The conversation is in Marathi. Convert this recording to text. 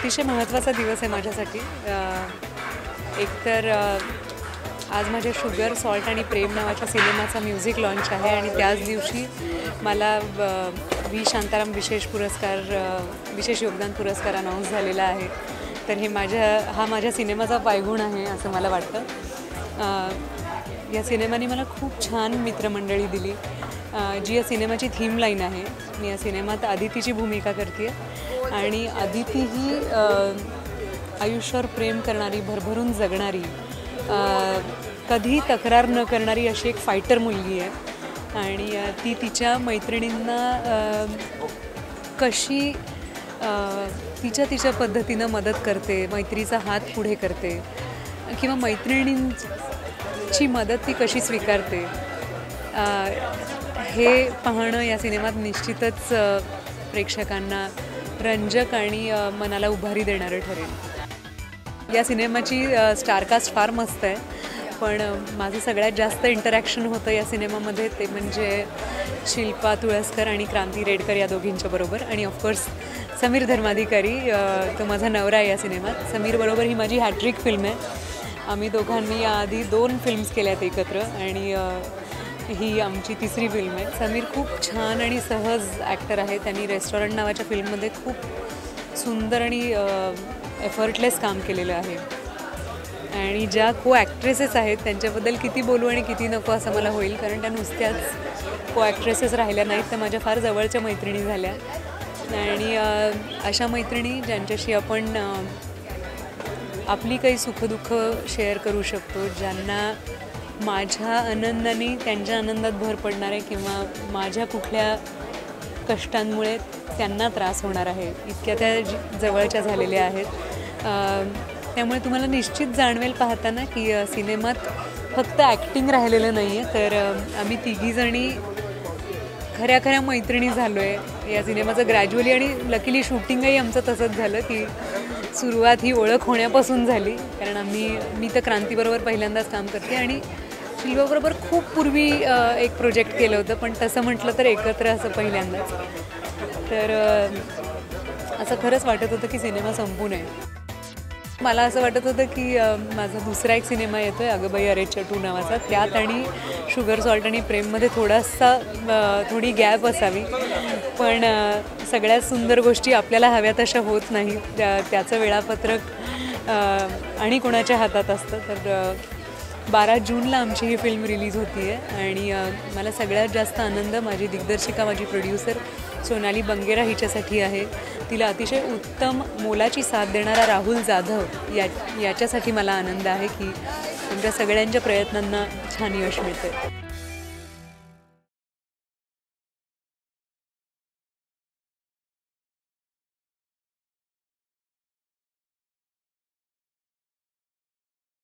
अतिशय महत्त्वाचा दिवस आहे माझ्यासाठी। एकतर आज माझ्या शुगर सॉल्ट आणि प्रेम नावाच्या सिनेमाचा म्युझिक लॉन्च आहे आणि त्याच दिवशी मला व्ही शांताराम विशेष योगदान पुरस्कार अनाऊन्स झालेला आहे। तर हे हा माझ्या सिनेमाचा पायगुण आहे असं मला वाटतं। या सिनेमाने मला खूप छान मित्रमंडळी दिली जी या सिनेमाची थीम लाईन आहे। मी या सिनेमात अदितीची भूमिका करते आणि अदिती ही आयुष्यावर प्रेम करणारी, भरभरून जगणारी, कधी तक्रार न करणारी अशी एक फायटर मुलगी आहे आणि ती तिच्या मैत्रिणींना कशी तिच्या पद्धतीनं मदत करते, मैत्रीचा हात पुढे करते किंवा मैत्रिणींची मदत ती कशी स्वीकारते हे पाहणं या सिनेमात निश्चितच प्रेक्षकांना रंजक आणि मनाला उभारी देणारं ठरेल। या सिनेमाची स्टारकास्ट फार मस्त आहे, पण माझं सगळ्यात जास्त इंटरॅक्शन होतं या सिनेमामध्ये ते म्हणजे शिल्पा तुळसकर आणि क्रांती रेडकर या दोघींच्या बरोबर आणि ऑफकोर्स समीर धर्माधिकारी, तो माझा नवरा आहे या सिनेमात। समीरबरोबर ही माझी हॅट्रिक फिल्म आहे। आम्ही दोघांनी याआधी 2 फिल्म्स केल्यात एकत्र आणि ही आमची तिसरी फिल्म आहे। समीर खूप छान आणि सहज ॲक्टर आहे। त्यांनी रेस्टॉरंट नावाच्या फिल्ममध्ये खूप सुंदर आणि एफर्टलेस काम केलेलं आहे आणि ज्या को ॲक्ट्रेसेस आहेत त्यांच्याबद्दल किती बोलू आणि किती नको असं मला होईल, कारण त्या नुसत्याच को ॲक्ट्रेसेस राहिल्या नाहीत, त्या माझ्या फार जवळच्या मैत्रिणी झाल्या आणि अशा मैत्रिणी ज्यांच्याशी आपण आपली काही सुखदुःख शेअर करू शकतो, ज्यांना माझ्या आनंदाने त्यांच्या आनंदात भर पडणार आहे किंवा माझ्या कुठल्या कष्टांमुळे त्यांना त्रास होणार आहे, इतक्या त्या जवळच्या झालेल्या आहेत। त्यामुळे तुम्हाला निश्चित जाणवेल पाहताना की सिनेमात फक्त ॲक्टिंग राहिलेलं नाही आहे, तर आम्ही तिघीजणी खऱ्या मैत्रिणी झालो आहे या सिनेमाचं ग्रॅज्युअली आणि लकीली शूटिंगही आमचं तसंच झालं की सुरुवात ही ओळख होण्यापासून झाली, कारण मी तर क्रांतीबरोबर पहिल्यांदाच काम करते आणि शिल्पाबरोबर खूप पूर्वी एक प्रोजेक्ट केलं होतं, पण तसं म्हटलं तर एकत्र असं पहिल्यांदाच। तर असं खरंच वाटत होतं की सिनेमा संपू नये। मला असं वाटत होतं की माझा दुसरा एक सिनेमा येतो आहे अगं बाई अरेच्चा 2 नावाचा, त्यात आणि शुगर सॉल्ट आणि प्रेममध्ये थोडी गॅप असावी, पण सगळ्यात सुंदर गोष्टी आपल्याला हव्या तशा होत नाही, त्याचं वेळापत्रक आणि कोणाच्या हातात असतं। तर 12 जूनला आमची ही फिल्म रिलीज होती आहे आणि मला सगळ्यात जास्त आनंद माझी दिग्दर्शिका, माझी प्रोड्युसर सोनाली बंगेरा हिच्यासाठी आहे। तिला अतिशय उत्तम मोलाची साथ देणारा राहुल जाधव याच्यासाठी मला आनंद आहे की तुमच्या सगळ्यांच्या प्रयत्नांना छान यश मिळतं।